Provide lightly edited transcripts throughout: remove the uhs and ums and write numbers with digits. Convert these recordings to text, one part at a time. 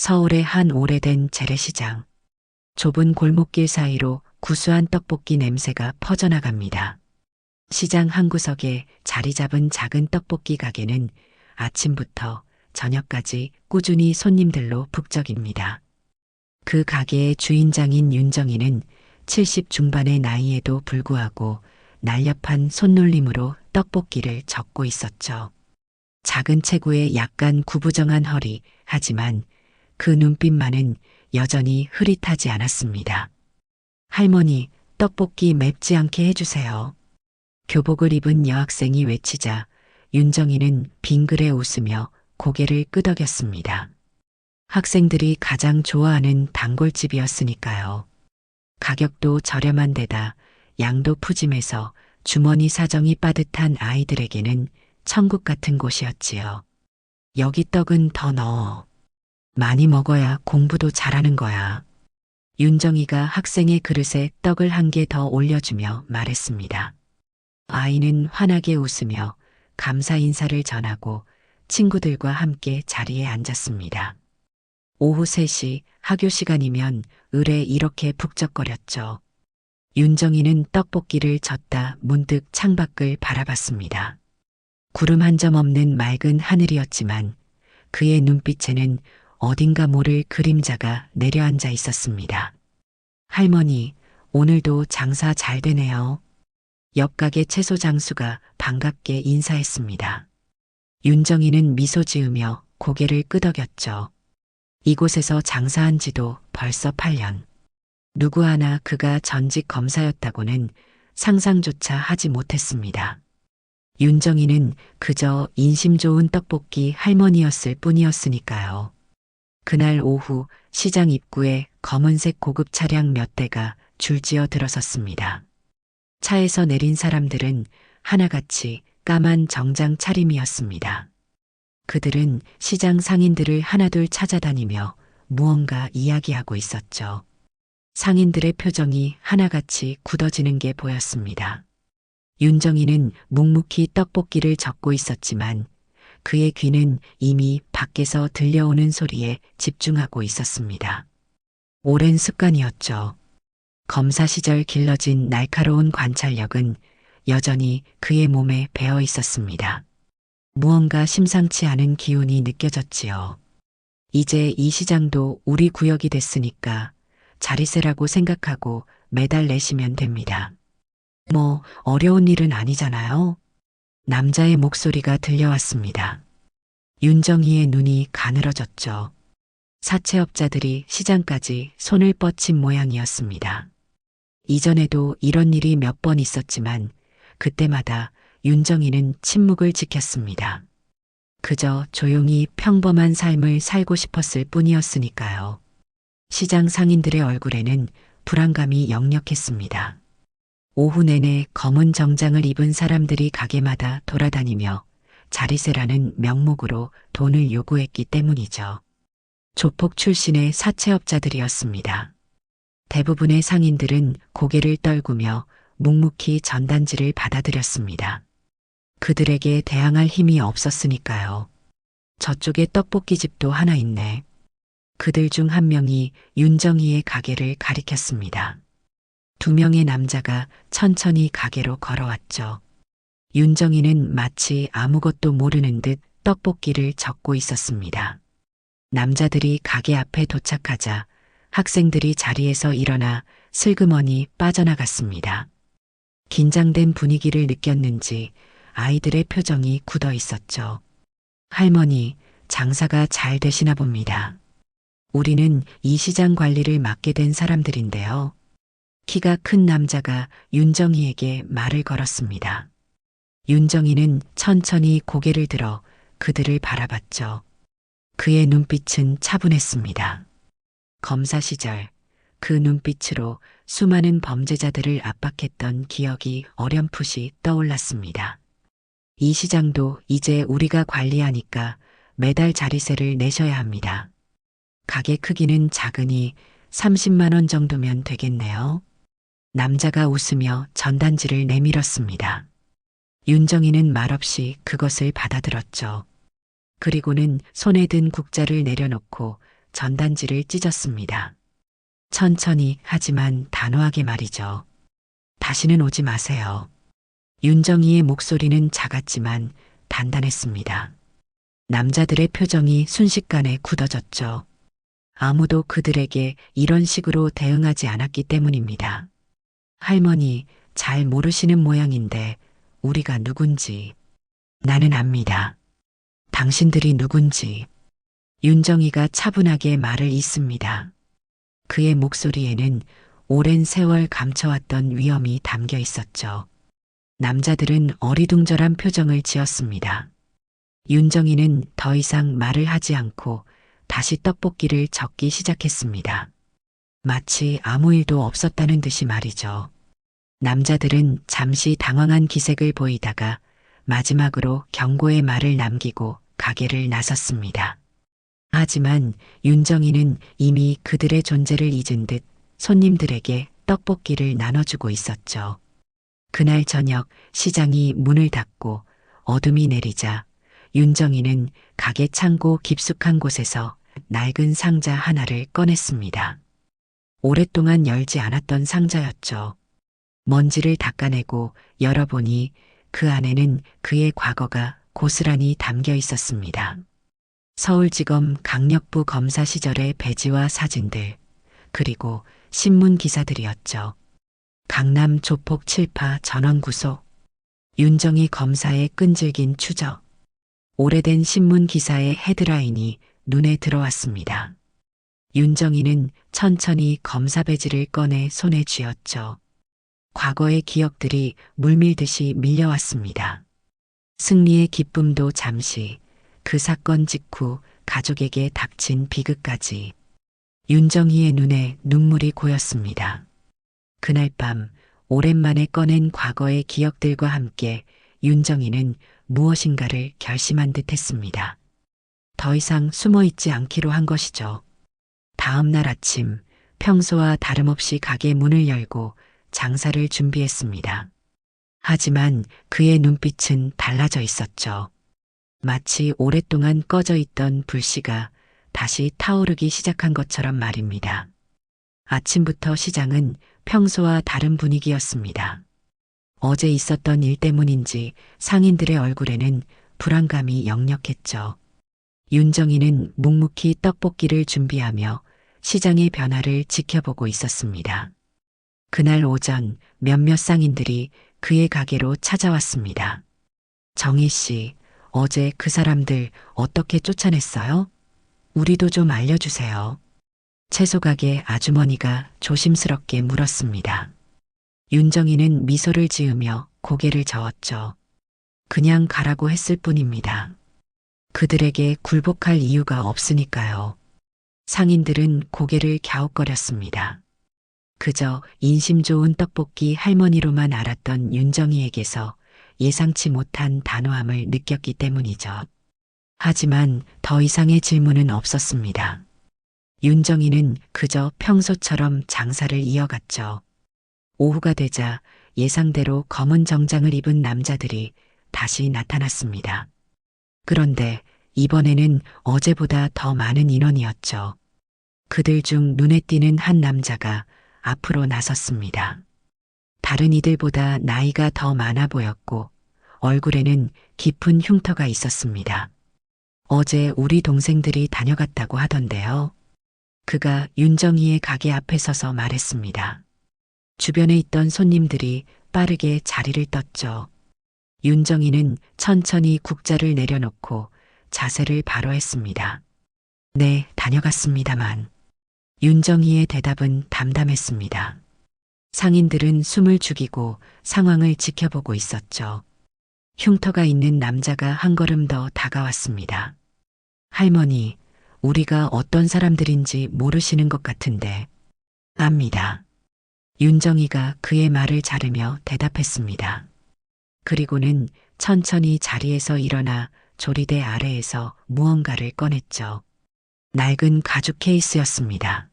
서울의 한 오래된 재래시장. 좁은 골목길 사이로 구수한 떡볶이 냄새가 퍼져나갑니다. 시장 한 구석에 자리 잡은 작은 떡볶이 가게는 아침부터 저녁까지 꾸준히 손님들로 북적입니다. 그 가게의 주인장인 윤정이는 70 중반의 나이에도 불구하고 날렵한 손놀림으로 떡볶이를 젓고 있었죠. 작은 체구에 약간 구부정한 허리, 하지만 그 눈빛만은 여전히 흐릿하지 않았습니다. 할머니, 떡볶이 맵지 않게 해주세요. 교복을 입은 여학생이 외치자 윤정이는 빙그레 웃으며 고개를 끄덕였습니다. 학생들이 가장 좋아하는 단골집이었으니까요. 가격도 저렴한 데다 양도 푸짐해서 주머니 사정이 빠듯한 아이들에게는 천국 같은 곳이었지요. 여기 떡은 더 넣어. 많이 먹어야 공부도 잘하는 거야. 윤정이가 학생의 그릇에 떡을 한 개 더 올려주며 말했습니다. 아이는 환하게 웃으며 감사 인사를 전하고 친구들과 함께 자리에 앉았습니다. 오후 3시 학교 시간이면 을에 이렇게 북적거렸죠. 윤정이는 떡볶이를 젓다 문득 창밖을 바라봤습니다. 구름 한 점 없는 맑은 하늘이었지만 그의 눈빛에는 어딘가 모를 그림자가 내려앉아 있었습니다. 할머니, 오늘도 장사 잘 되네요. 옆 가게 채소 장수가 반갑게 인사했습니다. 윤정이는 미소 지으며 고개를 끄덕였죠. 이곳에서 장사한 지도 벌써 8년. 누구 하나 그가 전직 검사였다고는 상상조차 하지 못했습니다. 윤정이는 그저 인심 좋은 떡볶이 할머니였을 뿐이었으니까요. 그날 오후 시장 입구에 검은색 고급 차량 몇 대가 줄지어 들어섰습니다. 차에서 내린 사람들은 하나같이 까만 정장 차림이었습니다. 그들은 시장 상인들을 하나둘 찾아다니며 무언가 이야기하고 있었죠. 상인들의 표정이 하나같이 굳어지는 게 보였습니다. 윤정이는 묵묵히 떡볶이를 젓고 있었지만 그의 귀는 이미 밖에서 들려오는 소리에 집중하고 있었습니다. 오랜 습관이었죠. 검사 시절 길러진 날카로운 관찰력은 여전히 그의 몸에 배어 있었습니다. 무언가 심상치 않은 기운이 느껴졌지요. 이제 이 시장도 우리 구역이 됐으니까 자리세라고 생각하고 매달 내시면 됩니다. 뭐 어려운 일은 아니잖아요. 남자의 목소리가 들려왔습니다. 윤정희의 눈이 가늘어졌죠. 사채업자들이 시장까지 손을 뻗친 모양이었습니다. 이전에도 이런 일이 몇 번 있었지만 그때마다 윤정희는 침묵을 지켰습니다. 그저 조용히 평범한 삶을 살고 싶었을 뿐이었으니까요. 시장 상인들의 얼굴에는 불안감이 역력했습니다. 오후 내내 검은 정장을 입은 사람들이 가게마다 돌아다니며 자리세라는 명목으로 돈을 요구했기 때문이죠. 조폭 출신의 사채업자들이었습니다. 대부분의 상인들은 고개를 떨구며 묵묵히 전단지를 받아들였습니다. 그들에게 대항할 힘이 없었으니까요. 저쪽에 떡볶이집도 하나 있네. 그들 중 한 명이 윤정희의 가게를 가리켰습니다. 2명의 남자가 천천히 가게로 걸어왔죠. 윤정희는 마치 아무것도 모르는 듯 떡볶이를 젓고 있었습니다. 남자들이 가게 앞에 도착하자 학생들이 자리에서 일어나 슬그머니 빠져나갔습니다. 긴장된 분위기를 느꼈는지 아이들의 표정이 굳어 있었죠. 할머니, 장사가 잘 되시나 봅니다. 우리는 이 시장 관리를 맡게 된 사람들인데요. 키가 큰 남자가 윤정희에게 말을 걸었습니다. 윤정희는 천천히 고개를 들어 그들을 바라봤죠. 그의 눈빛은 차분했습니다. 검사 시절 그 눈빛으로 수많은 범죄자들을 압박했던 기억이 어렴풋이 떠올랐습니다. 이 시장도 이제 우리가 관리하니까 매달 자리세를 내셔야 합니다. 가게 크기는 작으니 30만 원 정도면 되겠네요. 남자가 웃으며 전단지를 내밀었습니다. 윤정이는 말없이 그것을 받아들었죠. 그리고는 손에 든 국자를 내려놓고 전단지를 찢었습니다. 천천히 하지만 단호하게 말이죠. 다시는 오지 마세요. 윤정이의 목소리는 작았지만 단단했습니다. 남자들의 표정이 순식간에 굳어졌죠. 아무도 그들에게 이런 식으로 대응하지 않았기 때문입니다. 할머니, 잘 모르시는 모양인데 우리가 누군지. 나는 압니다. 당신들이 누군지. 윤정이가 차분하게 말을 잇습니다. 그의 목소리에는 오랜 세월 감춰왔던 위험이 담겨 있었죠. 남자들은 어리둥절한 표정을 지었습니다. 윤정이는 더 이상 말을 하지 않고 다시 떡볶이를 적기 시작했습니다. 마치 아무 일도 없었다는 듯이 말이죠. 남자들은 잠시 당황한 기색을 보이다가 마지막으로 경고의 말을 남기고 가게를 나섰습니다. 하지만 윤정이는 이미 그들의 존재를 잊은 듯 손님들에게 떡볶이를 나눠주고 있었죠. 그날 저녁 시장이 문을 닫고 어둠이 내리자 윤정이는 가게 창고 깊숙한 곳에서 낡은 상자 하나를 꺼냈습니다. 오랫동안 열지 않았던 상자였죠. 먼지를 닦아내고 열어보니 그 안에는 그의 과거가 고스란히 담겨 있었습니다. 서울지검 강력부 검사 시절의 배지와 사진들, 그리고 신문 기사들이었죠. 강남 조폭 7파 전원구속, 윤정이 검사의 끈질긴 추적, 오래된 신문 기사의 헤드라인이 눈에 들어왔습니다. 윤정이는 천천히 검사 배지를 꺼내 손에 쥐었죠. 과거의 기억들이 물밀듯이 밀려왔습니다. 승리의 기쁨도 잠시, 그 사건 직후 가족에게 닥친 비극까지. 윤정이의 눈에 눈물이 고였습니다. 그날 밤 오랜만에 꺼낸 과거의 기억들과 함께 윤정이는 무엇인가를 결심한 듯 했습니다. 더 이상 숨어 있지 않기로 한 것이죠. 다음 날 아침 평소와 다름없이 가게 문을 열고 장사를 준비했습니다. 하지만 그의 눈빛은 달라져 있었죠. 마치 오랫동안 꺼져 있던 불씨가 다시 타오르기 시작한 것처럼 말입니다. 아침부터 시장은 평소와 다른 분위기였습니다. 어제 있었던 일 때문인지 상인들의 얼굴에는 불안감이 역력했죠. 윤정이는 묵묵히 떡볶이를 준비하며 시장의 변화를 지켜보고 있었습니다. 그날 오전 몇몇 상인들이 그의 가게로 찾아왔습니다. 정희 씨, 어제 그 사람들 어떻게 쫓아냈어요? 우리도 좀 알려주세요. 채소 가게 아주머니가 조심스럽게 물었습니다. 윤정이는 미소를 지으며 고개를 저었죠. 그냥 가라고 했을 뿐입니다. 그들에게 굴복할 이유가 없으니까요. 상인들은 고개를 갸웃거렸습니다. 그저 인심 좋은 떡볶이 할머니로만 알았던 윤정이에게서 예상치 못한 단호함을 느꼈기 때문이죠. 하지만 더 이상의 질문은 없었습니다. 윤정이는 그저 평소처럼 장사를 이어갔죠. 오후가 되자 예상대로 검은 정장을 입은 남자들이 다시 나타났습니다. 그런데 이번에는 어제보다 더 많은 인원이었죠. 그들 중 눈에 띄는 한 남자가 앞으로 나섰습니다. 다른 이들보다 나이가 더 많아 보였고 얼굴에는 깊은 흉터가 있었습니다. 어제 우리 동생들이 다녀갔다고 하던데요. 그가 윤정이의 가게 앞에 서서 말했습니다. 주변에 있던 손님들이 빠르게 자리를 떴죠. 윤정이는 천천히 국자를 내려놓고 자세를 바로 했습니다. 네, 다녀갔습니다만. 윤정이의 대답은 담담했습니다. 상인들은 숨을 죽이고 상황을 지켜보고 있었죠. 흉터가 있는 남자가 한 걸음 더 다가왔습니다. 할머니, 우리가 어떤 사람들인지 모르시는 것 같은데. 압니다. 윤정이가 그의 말을 자르며 대답했습니다. 그리고는 천천히 자리에서 일어나 조리대 아래에서 무언가를 꺼냈죠. 낡은 가죽 케이스였습니다.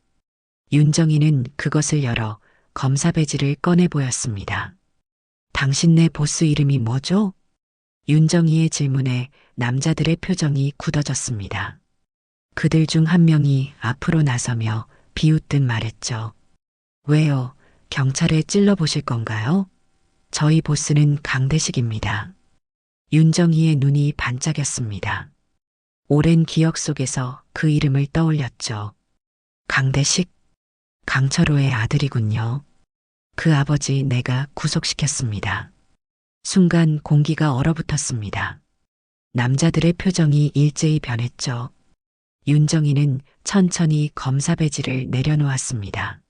윤정이는 그것을 열어 검사 배지를 꺼내 보였습니다. 당신네 보스 이름이 뭐죠? 윤정이의 질문에 남자들의 표정이 굳어졌습니다. 그들 중 한 명이 앞으로 나서며 비웃듯 말했죠. 왜요? 경찰에 찔러보실 건가요? 저희 보스는 강대식입니다. 윤정희의 눈이 반짝였습니다. 오랜 기억 속에서 그 이름을 떠올렸죠. 강대식? 강철호의 아들이군요. 그 아버지 내가 구속시켰습니다. 순간 공기가 얼어붙었습니다. 남자들의 표정이 일제히 변했죠. 윤정희는 천천히 검사 배지를 내려놓았습니다.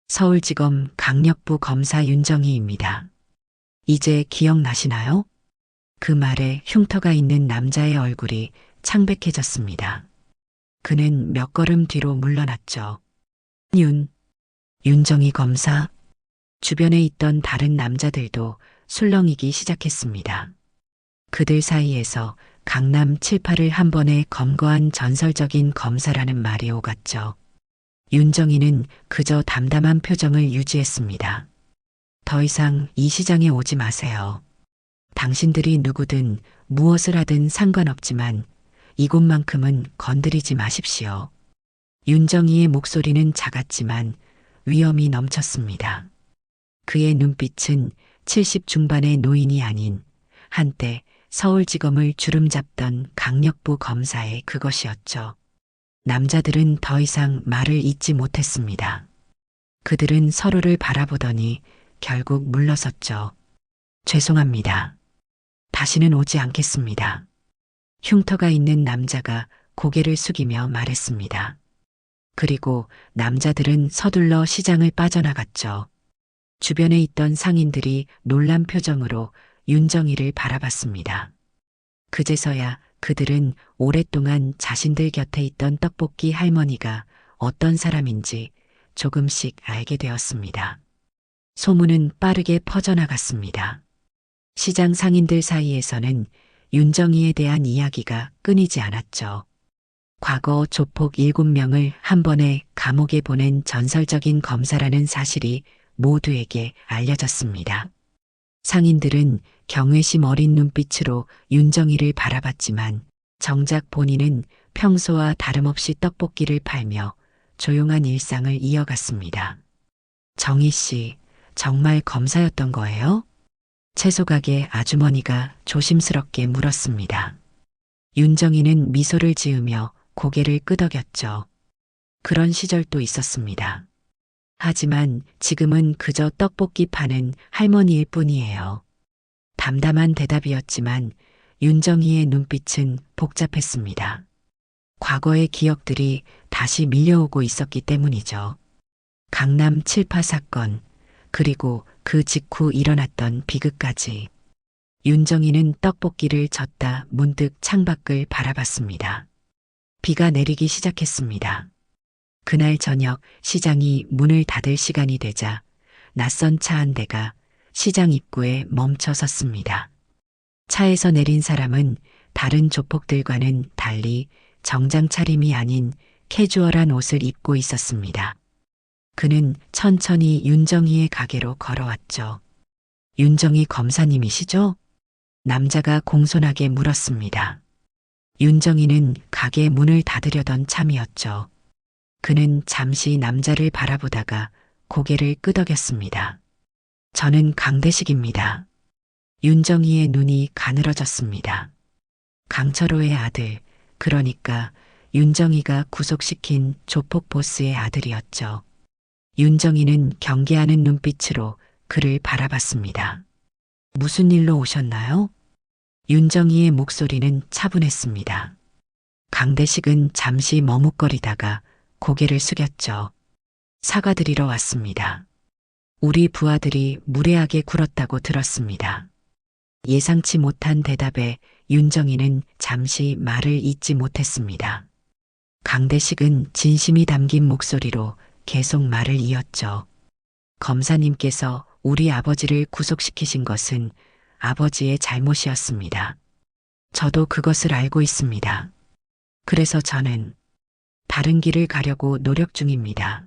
서울지검 강력부 검사 윤정희입니다. 이제 기억나시나요? 그 말에 흉터가 있는 남자의 얼굴이 창백해졌습니다. 그는 몇 걸음 뒤로 물러났죠. 윤정희 검사. 주변에 있던 다른 남자들도 술렁이기 시작했습니다. 그들 사이에서 강남 7, 8을 한 번에 검거한 전설적인 검사라는 말이 오갔죠. 윤정희는 그저 담담한 표정을 유지했습니다. 더 이상 이 시장에 오지 마세요. 당신들이 누구든 무엇을 하든 상관없지만 이곳만큼은 건드리지 마십시오. 윤정희의 목소리는 작았지만 위험이 넘쳤습니다. 그의 눈빛은 70 중반의 노인이 아닌 한때 서울지검을 주름잡던 강력부 검사의 그것이었죠. 남자들은 더 이상 말을 잇지 못했습니다. 그들은 서로를 바라보더니 결국 물러섰죠. 죄송합니다. 다시는 오지 않겠습니다. 흉터가 있는 남자가 고개를 숙이며 말했습니다. 그리고 남자들은 서둘러 시장을 빠져나갔죠. 주변에 있던 상인들이 놀란 표정으로 윤정희를 바라봤습니다. 그제서야 그들은 오랫동안 자신들 곁에 있던 떡볶이 할머니가 어떤 사람인지 조금씩 알게 되었습니다. 소문은 빠르게 퍼져나갔습니다. 시장 상인들 사이에서는 윤정희에 대한 이야기가 끊이지 않았죠. 과거 조폭 7명을 한 번에 감옥에 보낸 전설적인 검사라는 사실이 모두에게 알려졌습니다. 상인들은 경외심 어린 눈빛으로 윤정희를 바라봤지만 정작 본인은 평소와 다름없이 떡볶이를 팔며 조용한 일상을 이어갔습니다. 정희 씨, 정말 검사였던 거예요? 채소가게 아주머니가 조심스럽게 물었습니다. 윤정희는 미소를 지으며 고개를 끄덕였죠. 그런 시절도 있었습니다. 하지만 지금은 그저 떡볶이 파는 할머니일 뿐이에요. 담담한 대답이었지만 윤정희의 눈빛은 복잡했습니다. 과거의 기억들이 다시 밀려오고 있었기 때문이죠. 강남 7파 사건, 그리고 그 직후 일어났던 비극까지. 윤정희는 떡볶이를 젓다 문득 창밖을 바라봤습니다. 비가 내리기 시작했습니다. 그날 저녁 시장이 문을 닫을 시간이 되자 낯선 차 한 대가 시장 입구에 멈춰 섰습니다. 차에서 내린 사람은 다른 조폭들과는 달리 정장 차림이 아닌 캐주얼한 옷을 입고 있었습니다. 그는 천천히 윤정희의 가게로 걸어왔죠. 윤정희 검사님이시죠? 남자가 공손하게 물었습니다. 윤정희는 가게 문을 닫으려던 참이었죠. 그는 잠시 남자를 바라보다가 고개를 끄덕였습니다. 저는 강대식입니다. 윤정희의 눈이 가늘어졌습니다. 강철호의 아들, 그러니까 윤정희가 구속시킨 조폭 보스의 아들이었죠. 윤정희는 경계하는 눈빛으로 그를 바라봤습니다. 무슨 일로 오셨나요? 윤정희의 목소리는 차분했습니다. 강대식은 잠시 머뭇거리다가 고개를 숙였죠. 사과드리러 왔습니다. 우리 부하들이 무례하게 굴었다고 들었습니다. 예상치 못한 대답에 윤정희는 잠시 말을 잇지 못했습니다. 강대식은 진심이 담긴 목소리로 계속 말을 이었죠. 검사님께서 우리 아버지를 구속시키신 것은 아버지의 잘못이었습니다. 저도 그것을 알고 있습니다. 그래서 저는 다른 길을 가려고 노력 중입니다.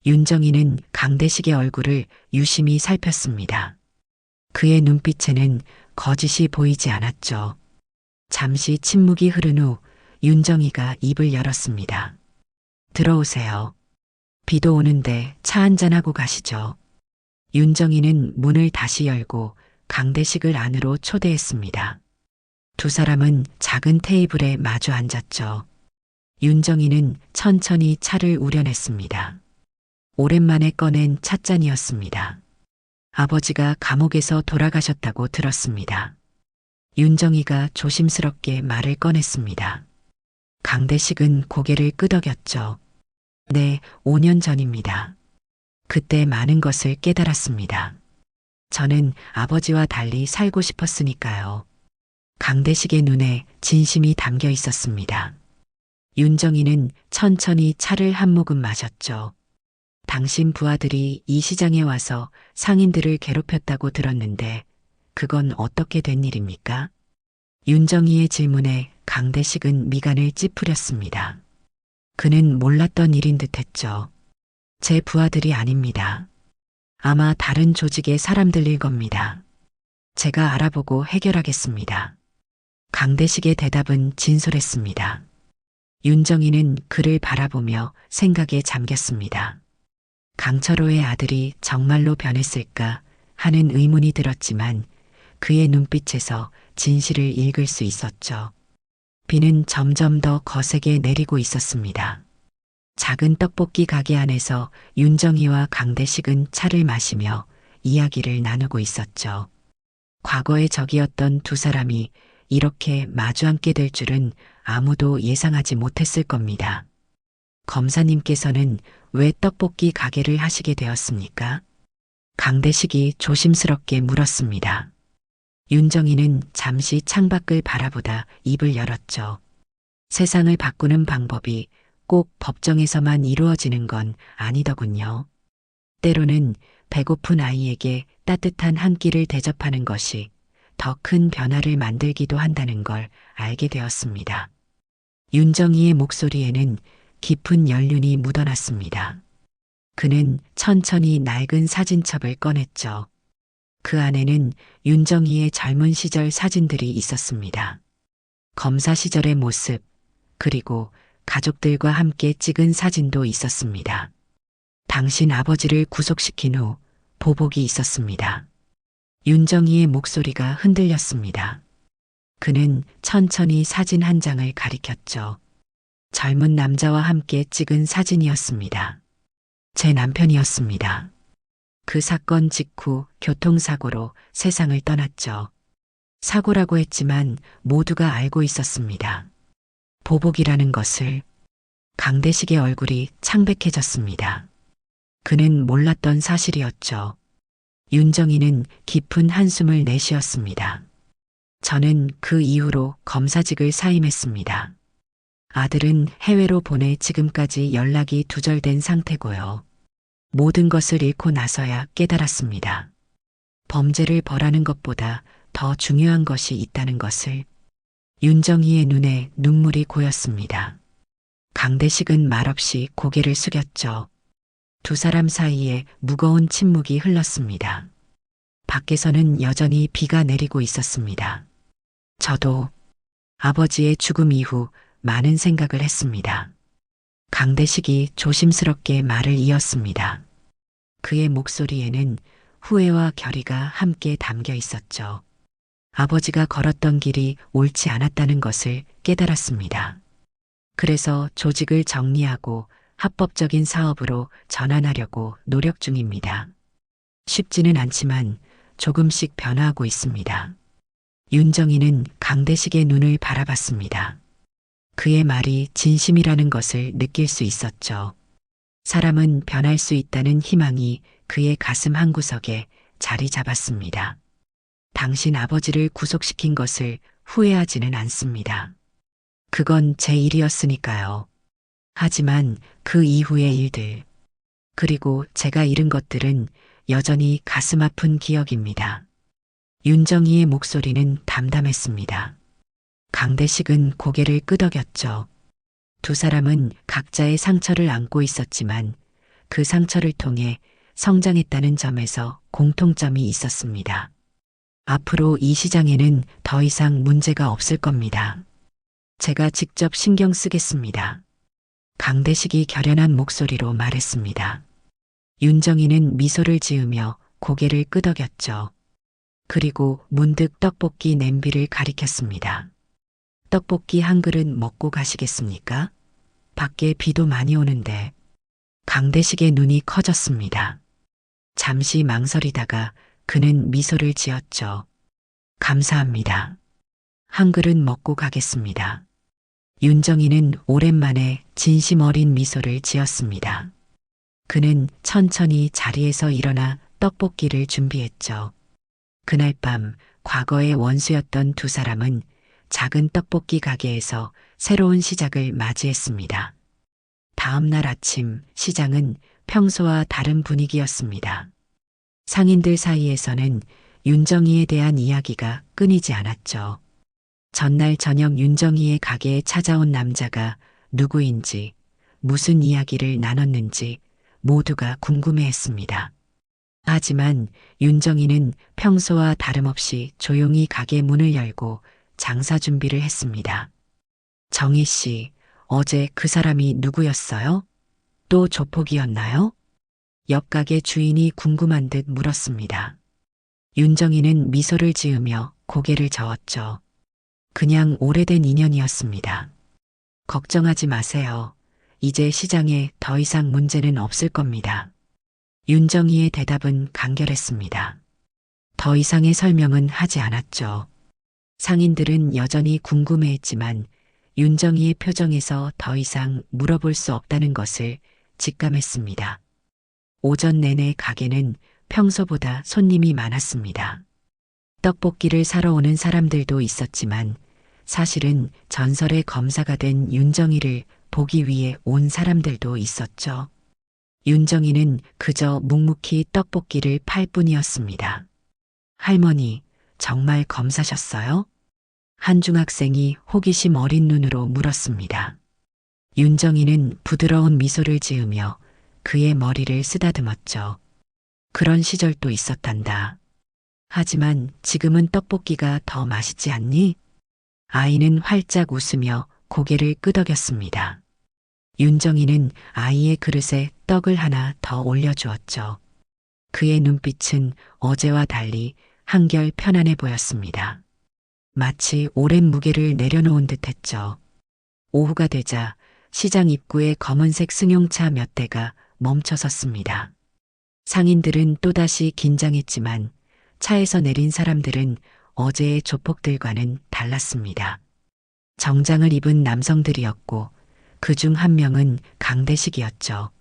윤정희는 강대식의 얼굴을 유심히 살폈습니다. 그의 눈빛에는 거짓이 보이지 않았죠. 잠시 침묵이 흐른 후 윤정이가 입을 열었습니다. 들어오세요. 비도 오는데 차 한잔하고 가시죠. 윤정이는 문을 다시 열고 강대식을 안으로 초대했습니다. 두 사람은 작은 테이블에 마주 앉았죠. 윤정이는 천천히 차를 우려냈습니다. 오랜만에 꺼낸 찻잔이었습니다. 아버지가 감옥에서 돌아가셨다고 들었습니다. 윤정이가 조심스럽게 말을 꺼냈습니다. 강대식은 고개를 끄덕였죠. 네, 5년 전입니다. 그때 많은 것을 깨달았습니다. 저는 아버지와 달리 살고 싶었으니까요. 강대식의 눈에 진심이 담겨 있었습니다. 윤정이는 천천히 차를 한 모금 마셨죠. 당신 부하들이 이 시장에 와서 상인들을 괴롭혔다고 들었는데 그건 어떻게 된 일입니까? 윤정이의 질문에 강대식은 미간을 찌푸렸습니다. 그는 몰랐던 일인 듯했죠. 제 부하들이 아닙니다. 아마 다른 조직의 사람들일 겁니다. 제가 알아보고 해결하겠습니다. 강대식의 대답은 진솔했습니다. 윤정이는 그를 바라보며 생각에 잠겼습니다. 강철호의 아들이 정말로 변했을까 하는 의문이 들었지만 그의 눈빛에서 진실을 읽을 수 있었죠. 비는 점점 더 거세게 내리고 있었습니다. 작은 떡볶이 가게 안에서 윤정이와 강대식은 차를 마시며 이야기를 나누고 있었죠. 과거의 적이었던 두 사람이 이렇게 마주 앉게 될 줄은 아무도 예상하지 못했을 겁니다. 검사님께서는 왜 떡볶이 가게를 하시게 되었습니까? 강대식이 조심스럽게 물었습니다. 윤정이는 잠시 창밖을 바라보다 입을 열었죠. 세상을 바꾸는 방법이 꼭 법정에서만 이루어지는 건 아니더군요. 때로는 배고픈 아이에게 따뜻한 한 끼를 대접하는 것이 더 큰 변화를 만들기도 한다는 걸 알게 되었습니다. 윤정이의 목소리에는 깊은 연륜이 묻어났습니다. 그는 천천히 낡은 사진첩을 꺼냈죠. 그 안에는 윤정이의 젊은 시절 사진들이 있었습니다. 검사 시절의 모습, 그리고 가족들과 함께 찍은 사진도 있었습니다. 당신 아버지를 구속시킨 후 보복이 있었습니다. 윤정이의 목소리가 흔들렸습니다. 그는 천천히 사진 한 장을 가리켰죠. 젊은 남자와 함께 찍은 사진이었습니다. 제 남편이었습니다. 그 사건 직후 교통사고로 세상을 떠났죠. 사고라고 했지만 모두가 알고 있었습니다. 보복이라는 것을. 강대식의 얼굴이 창백해졌습니다. 그는 몰랐던 사실이었죠. 윤정이는 깊은 한숨을 내쉬었습니다. 저는 그 이후로 검사직을 사임했습니다. 아들은 해외로 보내 지금까지 연락이 두절된 상태고요. 모든 것을 잃고 나서야 깨달았습니다. 범죄를 벌하는 것보다 더 중요한 것이 있다는 것을. 윤정이의 눈에 눈물이 고였습니다. 강대식은 말없이 고개를 숙였죠. 두 사람 사이에 무거운 침묵이 흘렀습니다. 밖에서는 여전히 비가 내리고 있었습니다. 저도 아버지의 죽음 이후 많은 생각을 했습니다. 강대식이 조심스럽게 말을 이었습니다. 그의 목소리에는 후회와 결의가 함께 담겨 있었죠. 아버지가 걸었던 길이 옳지 않았다는 것을 깨달았습니다. 그래서 조직을 정리하고 합법적인 사업으로 전환하려고 노력 중입니다. 쉽지는 않지만 조금씩 변화하고 있습니다. 윤정이는 강대식의 눈을 바라봤습니다. 그의 말이 진심이라는 것을 느낄 수 있었죠. 사람은 변할 수 있다는 희망이 그의 가슴 한구석에 자리 잡았습니다. 당신 아버지를 구속시킨 것을 후회하지는 않습니다. 그건 제 일이었으니까요. 하지만 그 이후의 일들, 그리고 제가 잃은 것들은 여전히 가슴 아픈 기억입니다. 윤정이의 목소리는 담담했습니다. 강대식은 고개를 끄덕였죠. 두 사람은 각자의 상처를 안고 있었지만 그 상처를 통해 성장했다는 점에서 공통점이 있었습니다. 앞으로 이 시장에는 더 이상 문제가 없을 겁니다. 제가 직접 신경 쓰겠습니다. 강대식이 결연한 목소리로 말했습니다. 윤정이는 미소를 지으며 고개를 끄덕였죠. 그리고 문득 떡볶이 냄비를 가리켰습니다. 떡볶이 한 그릇 먹고 가시겠습니까? 밖에 비도 많이 오는데. 강대식의 눈이 커졌습니다. 잠시 망설이다가 그는 미소를 지었죠. 감사합니다. 한 그릇 먹고 가겠습니다. 윤정이는 오랜만에 진심 어린 미소를 지었습니다. 그는 천천히 자리에서 일어나 떡볶이를 준비했죠. 그날 밤 과거의 원수였던 두 사람은 작은 떡볶이 가게에서 새로운 시작을 맞이했습니다. 다음 날 아침 시장은 평소와 다른 분위기였습니다. 상인들 사이에서는 윤정이에 대한 이야기가 끊이지 않았죠. 전날 저녁 윤정이의 가게에 찾아온 남자가 누구인지, 무슨 이야기를 나눴는지 모두가 궁금해했습니다. 하지만 윤정이는 평소와 다름없이 조용히 가게 문을 열고 장사 준비를 했습니다. 정희 씨, 어제 그 사람이 누구였어요? 또 조폭이었나요? 옆 가게 주인이 궁금한 듯 물었습니다. 윤정이는 미소를 지으며 고개를 저었죠. 그냥 오래된 인연이었습니다. 걱정하지 마세요. 이제 시장에 더 이상 문제는 없을 겁니다. 윤정이의 대답은 간결했습니다. 더 이상의 설명은 하지 않았죠. 상인들은 여전히 궁금해했지만 윤정이의 표정에서 더 이상 물어볼 수 없다는 것을 직감했습니다. 오전 내내 가게는 평소보다 손님이 많았습니다. 떡볶이를 사러 오는 사람들도 있었지만 사실은 전설의 검사가 된 윤정이를 보기 위해 온 사람들도 있었죠. 윤정이는 그저 묵묵히 떡볶이를 팔 뿐이었습니다. 할머니, 정말 검사셨어요? 한 중학생이 호기심 어린 눈으로 물었습니다. 윤정이는 부드러운 미소를 지으며 그의 머리를 쓰다듬었죠. 그런 시절도 있었단다. 하지만 지금은 떡볶이가 더 맛있지 않니? 아이는 활짝 웃으며 고개를 끄덕였습니다. 윤정이는 아이의 그릇에 떡을 하나 더 올려주었죠. 그의 눈빛은 어제와 달리 한결 편안해 보였습니다. 마치 오랜 무게를 내려놓은 듯했죠. 오후가 되자 시장 입구에 검은색 승용차 몇 대가 멈춰섰습니다. 상인들은 또다시 긴장했지만 차에서 내린 사람들은 어제의 조폭들과는 달랐습니다. 정장을 입은 남성들이었고 그중 한 명은 강대식이었죠.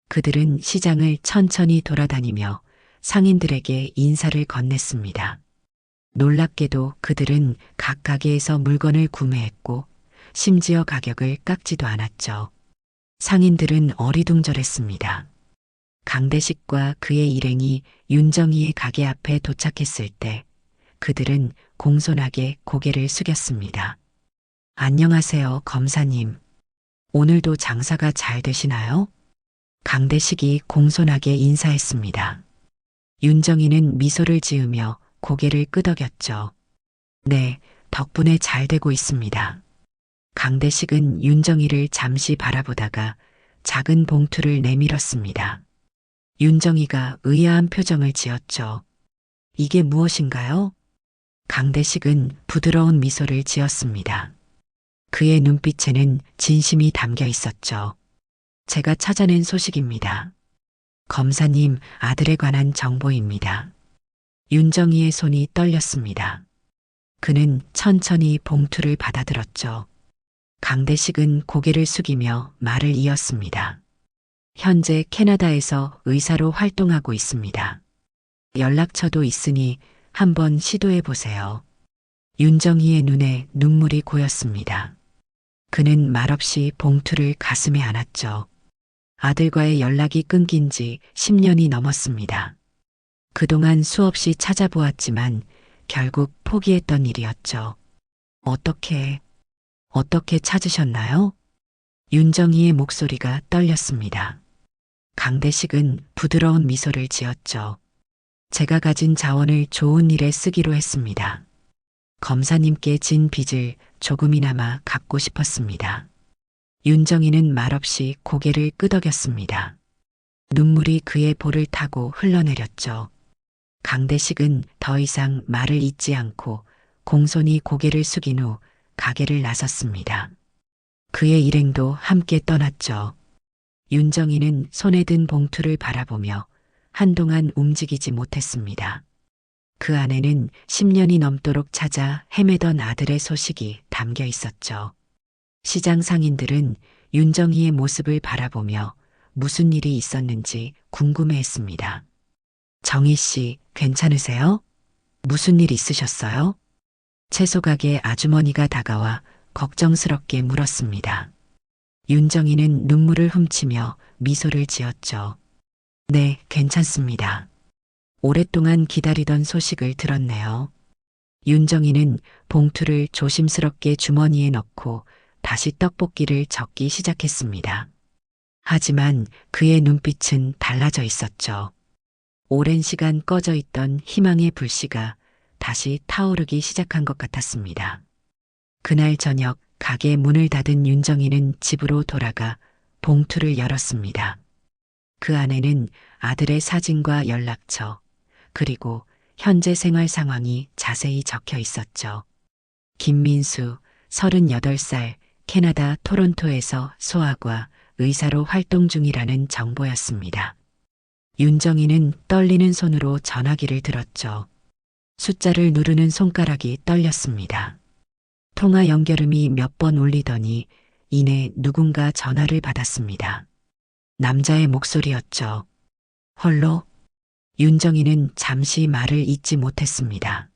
그들은 시장을 천천히 돌아다니며 상인들에게 인사를 건넸습니다. 놀랍게도 그들은 각 가게에서 물건을 구매했고 심지어 가격을 깎지도 않았죠. 상인들은 어리둥절했습니다. 강대식과 그의 일행이 윤정이의 가게 앞에 도착했을 때 그들은 공손하게 고개를 숙였습니다. 안녕하세요, 검사님. 오늘도 장사가 잘 되시나요? 강대식이 공손하게 인사했습니다. 윤정이는 미소를 지으며 고개를 끄덕였죠. 네, 덕분에 잘 되고 있습니다. 강대식은 윤정이를 잠시 바라보다가 작은 봉투를 내밀었습니다. 윤정이가 의아한 표정을 지었죠. 이게 무엇인가요? 강대식은 부드러운 미소를 지었습니다. 그의 눈빛에는 진심이 담겨 있었죠. 제가 찾아낸 소식입니다. 검사님, 아들에 관한 정보입니다. 윤정이의 손이 떨렸습니다. 그는 천천히 봉투를 받아들었죠. 강대식은 고개를 숙이며 말을 이었습니다. 현재 캐나다에서 의사로 활동하고 있습니다. 연락처도 있으니 한번 시도해 보세요. 윤정이의 눈에 눈물이 고였습니다. 그는 말없이 봉투를 가슴에 안았죠. 아들과의 연락이 끊긴 지 10년이 넘었습니다. 그동안 수없이 찾아보았지만 결국 포기했던 일이었죠. 어떻게 찾으셨나요? 윤정이의 목소리가 떨렸습니다. 강대식은 부드러운 미소를 지었죠. 제가 가진 자원을 좋은 일에 쓰기로 했습니다. 검사님께 진 빚을 조금이나마 갚고 싶었습니다. 윤정이는 말없이 고개를 끄덕였습니다. 눈물이 그의 볼을 타고 흘러내렸죠. 강대식은 더 이상 말을 잇지 않고 공손히 고개를 숙인 후 가게를 나섰습니다. 그의 일행도 함께 떠났죠. 윤정이는 손에 든 봉투를 바라보며 한동안 움직이지 못했습니다. 그 안에는 10년이 넘도록 찾아 헤매던 아들의 소식이 담겨 있었죠. 시장 상인들은 윤정이의 모습을 바라보며 무슨 일이 있었는지 궁금해했습니다. 정희 씨, 괜찮으세요? 무슨 일 있으셨어요? 채소가게 아주머니가 다가와 걱정스럽게 물었습니다. 윤정이는 눈물을 훔치며 미소를 지었죠. 네, 괜찮습니다. 오랫동안 기다리던 소식을 들었네요. 윤정이는 봉투를 조심스럽게 주머니에 넣고 다시 떡볶이를 적기 시작했습니다. 하지만 그의 눈빛은 달라져 있었죠. 오랜 시간 꺼져 있던 희망의 불씨가 다시 타오르기 시작한 것 같았습니다. 그날 저녁 가게 문을 닫은 윤정이는 집으로 돌아가 봉투를 열었습니다. 그 안에는 아들의 사진과 연락처, 그리고 현재 생활 상황이 자세히 적혀 있었죠. 김민수, 38살, 캐나다 토론토에서 소아과 의사로 활동 중이라는 정보였습니다. 윤정이는 떨리는 손으로 전화기를 들었죠. 숫자를 누르는 손가락이 떨렸습니다. 통화 연결음이 몇 번 울리더니 이내 누군가 전화를 받았습니다. 남자의 목소리였죠. 홀로? 윤정이는 잠시 말을 잇지 못했습니다.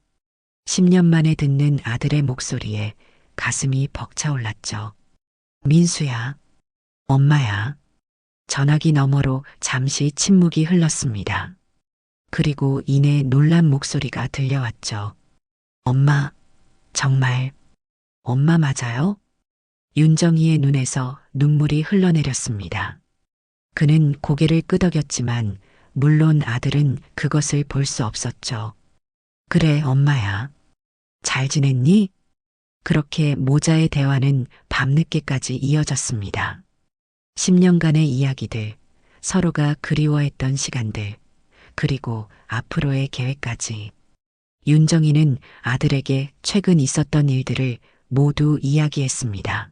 10년 만에 듣는 아들의 목소리에 가슴이 벅차올랐죠. 민수야, 엄마야. 전화기 너머로 잠시 침묵이 흘렀습니다. 그리고 이내 놀란 목소리가 들려왔죠. 엄마, 정말, 엄마 맞아요? 윤정이의 눈에서 눈물이 흘러내렸습니다. 그는 고개를 끄덕였지만 물론 아들은 그것을 볼 수 없었죠. 그래, 엄마야. 잘 지냈니? 그렇게 모자의 대화는 밤늦게까지 이어졌습니다. 10년간의 이야기들, 서로가 그리워했던 시간들, 그리고 앞으로의 계획까지. 윤정이는 아들에게 최근 있었던 일들을 모두 이야기했습니다.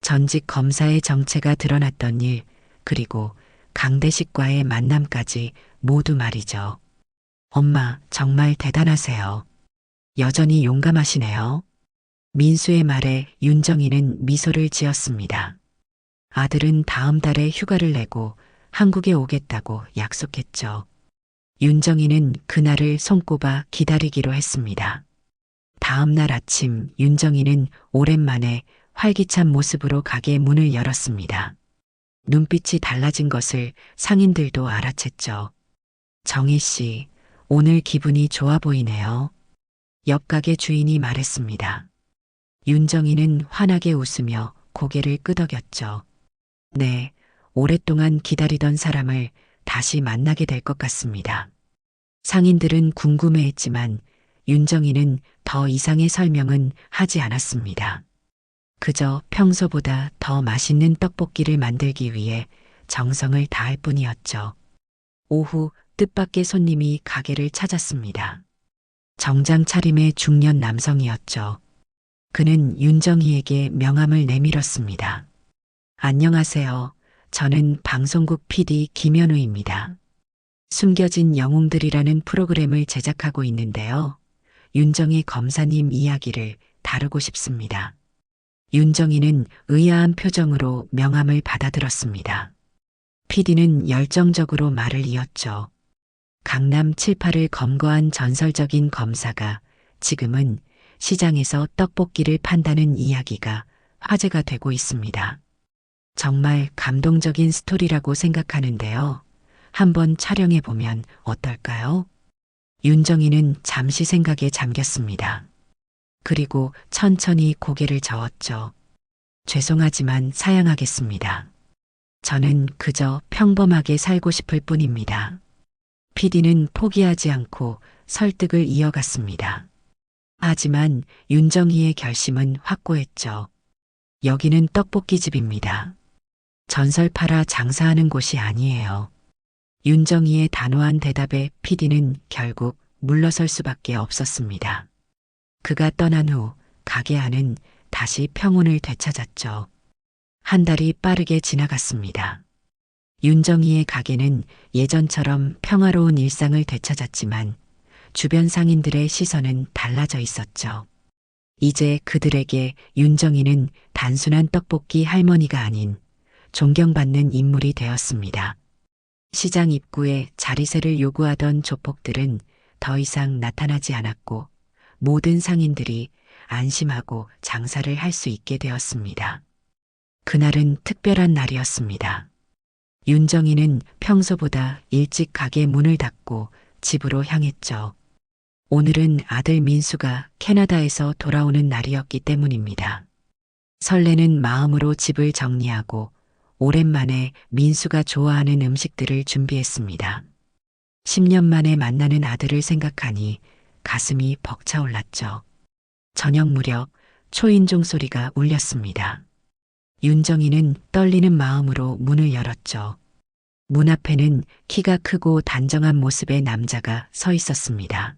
전직 검사의 정체가 드러났던 일, 그리고 강대식과의 만남까지 모두 말이죠. 엄마, 정말 대단하세요. 여전히 용감하시네요. 민수의 말에 윤정이는 미소를 지었습니다. 아들은 다음 달에 휴가를 내고 한국에 오겠다고 약속했죠. 윤정이는 그날을 손꼽아 기다리기로 했습니다. 다음 날 아침 윤정이는 오랜만에 활기찬 모습으로 가게 문을 열었습니다. 눈빛이 달라진 것을 상인들도 알아챘죠. 정희 씨, 오늘 기분이 좋아 보이네요. 옆 가게 주인이 말했습니다. 윤정이는 환하게 웃으며 고개를 끄덕였죠. 네, 오랫동안 기다리던 사람을 다시 만나게 될 것 같습니다. 상인들은 궁금해했지만 윤정이는 더 이상의 설명은 하지 않았습니다. 그저 평소보다 더 맛있는 떡볶이를 만들기 위해 정성을 다할 뿐이었죠. 오후 뜻밖의 손님이 가게를 찾았습니다. 정장 차림의 중년 남성이었죠. 그는 윤정이에게 명함을 내밀었습니다. 안녕하세요. 저는 방송국 PD 김현우입니다. 숨겨진 영웅들이라는 프로그램을 제작하고 있는데요. 윤정이 검사님 이야기를 다루고 싶습니다. 윤정이는 의아한 표정으로 명함을 받아들었습니다. PD는 열정적으로 말을 이었죠. 강남 7, 8을 검거한 전설적인 검사가 지금은 시장에서 떡볶이를 판다는 이야기가 화제가 되고 있습니다. 정말 감동적인 스토리라고 생각하는데요. 한번 촬영해 보면 어떨까요? 윤정이는 잠시 생각에 잠겼습니다. 그리고 천천히 고개를 저었죠. 죄송하지만 사양하겠습니다. 저는 그저 평범하게 살고 싶을 뿐입니다. PD는 포기하지 않고 설득을 이어갔습니다. 하지만 윤정희의 결심은 확고했죠. 여기는 떡볶이집입니다. 전설 팔아 장사하는 곳이 아니에요. 윤정희의 단호한 대답에 PD는 결국 물러설 수밖에 없었습니다. 그가 떠난 후 가게 안은 다시 평온을 되찾았죠. 한 달이 빠르게 지나갔습니다. 윤정희의 가게는 예전처럼 평화로운 일상을 되찾았지만 주변 상인들의 시선은 달라져 있었죠. 이제 그들에게 윤정희는 단순한 떡볶이 할머니가 아닌 존경받는 인물이 되었습니다. 시장 입구에 자리세를 요구하던 조폭들은 더 이상 나타나지 않았고 모든 상인들이 안심하고 장사를 할 수 있게 되었습니다. 그날은 특별한 날이었습니다. 윤정희는 평소보다 일찍 가게 문을 닫고 집으로 향했죠. 오늘은 아들 민수가 캐나다에서 돌아오는 날이었기 때문입니다. 설레는 마음으로 집을 정리하고 오랜만에 민수가 좋아하는 음식들을 준비했습니다. 10년 만에 만나는 아들을 생각하니 가슴이 벅차올랐죠. 저녁 무렵 초인종 소리가 울렸습니다. 윤정희는 떨리는 마음으로 문을 열었죠. 문 앞에는 키가 크고 단정한 모습의 남자가 서 있었습니다.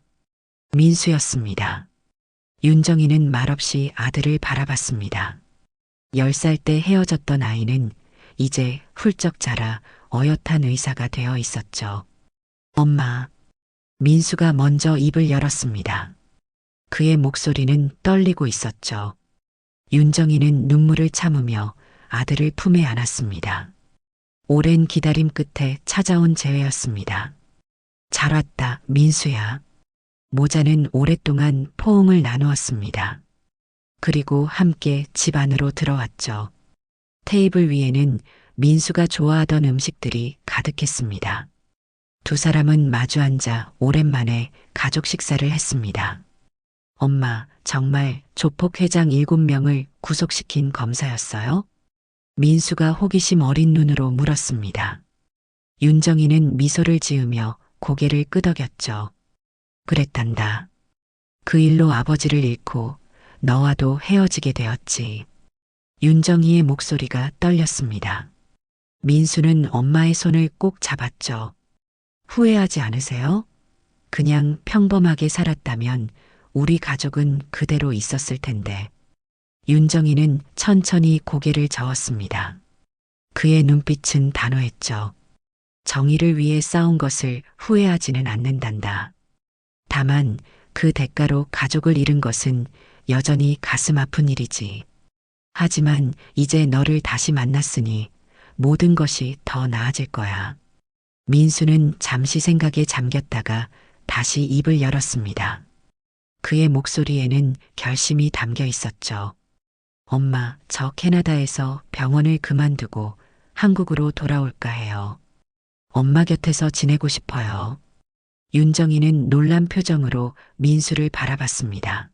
민수였습니다. 윤정희는 말없이 아들을 바라봤습니다. 10살 때 헤어졌던 아이는 이제 훌쩍 자라 어엿한 의사가 되어 있었죠. 엄마. 민수가 먼저 입을 열었습니다. 그의 목소리는 떨리고 있었죠. 윤정희는 눈물을 참으며 아들을 품에 안았습니다. 오랜 기다림 끝에 찾아온 재회였습니다. 잘 왔다, 민수야. 모자는 오랫동안 포옹을 나누었습니다. 그리고 함께 집 안으로 들어왔죠. 테이블 위에는 민수가 좋아하던 음식들이 가득했습니다. 두 사람은 마주 앉아 오랜만에 가족 식사를 했습니다. 엄마, 정말 조폭 회장 7명을 구속시킨 검사였어요? 민수가 호기심 어린 눈으로 물었습니다. 윤정희는 미소를 지으며 고개를 끄덕였죠. 그랬단다. 그 일로 아버지를 잃고 너와도 헤어지게 되었지. 윤정희의 목소리가 떨렸습니다. 민수는 엄마의 손을 꼭 잡았죠. 후회하지 않으세요? 그냥 평범하게 살았다면 우리 가족은 그대로 있었을 텐데. 윤정희는 천천히 고개를 저었습니다. 그의 눈빛은 단호했죠. 정의를 위해 싸운 것을 후회하지는 않는단다. 다만 그 대가로 가족을 잃은 것은 여전히 가슴 아픈 일이지. 하지만 이제 너를 다시 만났으니 모든 것이 더 나아질 거야. 민수는 잠시 생각에 잠겼다가 다시 입을 열었습니다. 그의 목소리에는 결심이 담겨 있었죠. 엄마, 저 캐나다에서 병원을 그만두고 한국으로 돌아올까 해요. 엄마 곁에서 지내고 싶어요. 윤정희는 놀란 표정으로 민수를 바라봤습니다.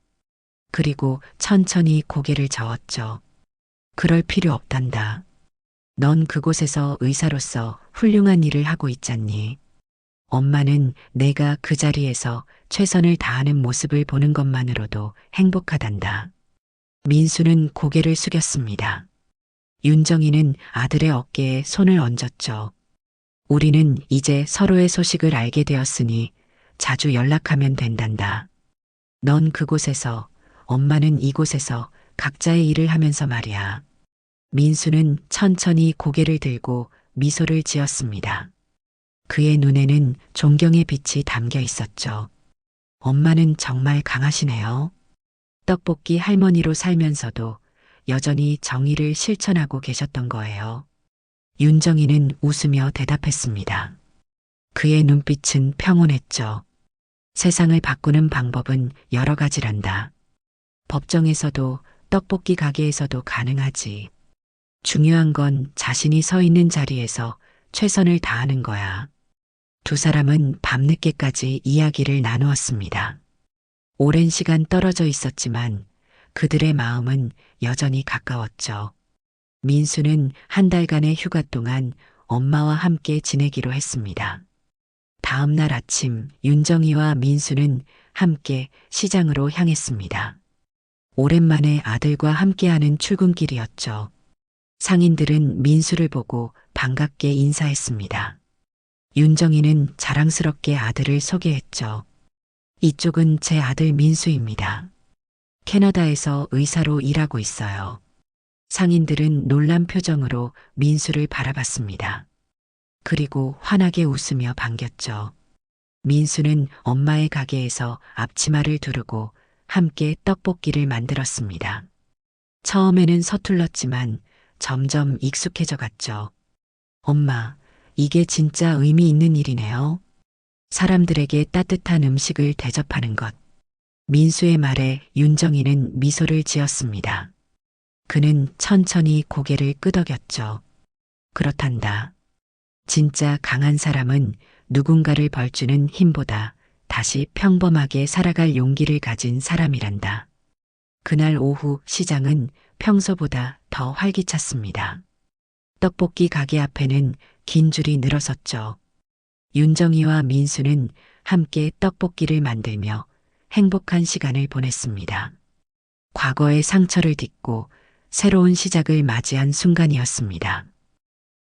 그리고 천천히 고개를 저었죠. 그럴 필요 없단다. 넌 그곳에서 의사로서 훌륭한 일을 하고 있잖니. 엄마는 내가 그 자리에서 최선을 다하는 모습을 보는 것만으로도 행복하단다. 민수는 고개를 숙였습니다. 윤정희는 아들의 어깨에 손을 얹었죠. 우리는 이제 서로의 소식을 알게 되었으니 자주 연락하면 된단다. 넌 그곳에서, 엄마는 이곳에서 각자의 일을 하면서 말이야. 민수는 천천히 고개를 들고 미소를 지었습니다. 그의 눈에는 존경의 빛이 담겨 있었죠. 엄마는 정말 강하시네요. 떡볶이 할머니로 살면서도 여전히 정의를 실천하고 계셨던 거예요. 윤정희는 웃으며 대답했습니다. 그의 눈빛은 평온했죠. 세상을 바꾸는 방법은 여러 가지란다. 법정에서도 떡볶이 가게에서도 가능하지. 중요한 건 자신이 서 있는 자리에서 최선을 다하는 거야. 두 사람은 밤늦게까지 이야기를 나누었습니다. 오랜 시간 떨어져 있었지만 그들의 마음은 여전히 가까웠죠. 민수는 한 달간의 휴가 동안 엄마와 함께 지내기로 했습니다. 다음 날 아침 윤정희와 민수는 함께 시장으로 향했습니다. 오랜만에 아들과 함께하는 출근길이었죠. 상인들은 민수를 보고 반갑게 인사했습니다. 윤정이는 자랑스럽게 아들을 소개했죠. 이쪽은 제 아들 민수입니다. 캐나다에서 의사로 일하고 있어요. 상인들은 놀란 표정으로 민수를 바라봤습니다. 그리고 환하게 웃으며 반겼죠. 민수는 엄마의 가게에서 앞치마를 두르고 함께 떡볶이를 만들었습니다. 처음에는 서툴렀지만 점점 익숙해져 갔죠. 엄마, 이게 진짜 의미 있는 일이네요. 사람들에게 따뜻한 음식을 대접하는 것. 민수의 말에 윤정이는 미소를 지었습니다. 그는 천천히 고개를 끄덕였죠. 그렇단다. 진짜 강한 사람은 누군가를 벌주는 힘보다 다시 평범하게 살아갈 용기를 가진 사람이란다. 그날 오후 시장은 평소보다 더 활기찼습니다. 떡볶이 가게 앞에는 긴 줄이 늘어섰죠. 윤정이와 민수는 함께 떡볶이를 만들며 행복한 시간을 보냈습니다. 과거의 상처를 딛고 새로운 시작을 맞이한 순간이었습니다.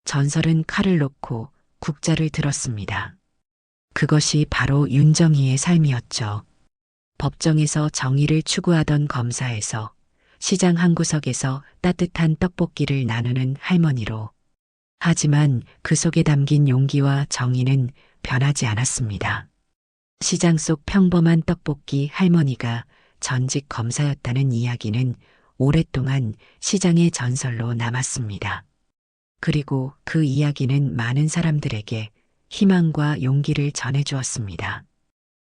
전설은 칼을 놓고 국자를 들었습니다. 그것이 바로 윤정이의 삶이었죠. 법정에서 정의를 추구하던 검사에서 시장 한 구석에서 따뜻한 떡볶이를 나누는 할머니로. 하지만 그 속에 담긴 용기와 정의는 변하지 않았습니다. 시장 속 평범한 떡볶이 할머니가 전직 검사였다는 이야기는 오랫동안 시장의 전설로 남았습니다. 그리고 그 이야기는 많은 사람들에게 희망과 용기를 전해주었습니다.